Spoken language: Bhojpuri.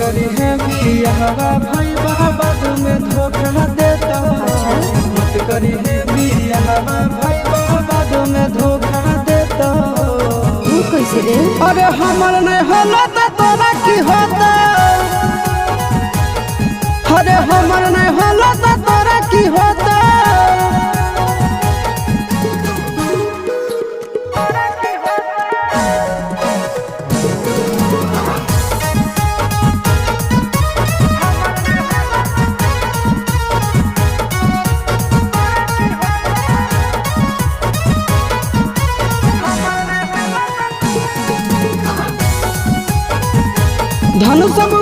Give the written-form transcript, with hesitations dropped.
करी है बियाहवा भाई बाद में धोखा देता। मत करी है बियाहवा भाई बाद में धोखा देता। तू कैसे रे? अरे हमर नहीं होला तो तोरा की होता। अरे हमर नहीं होला तो तोरा की होता। धनु सब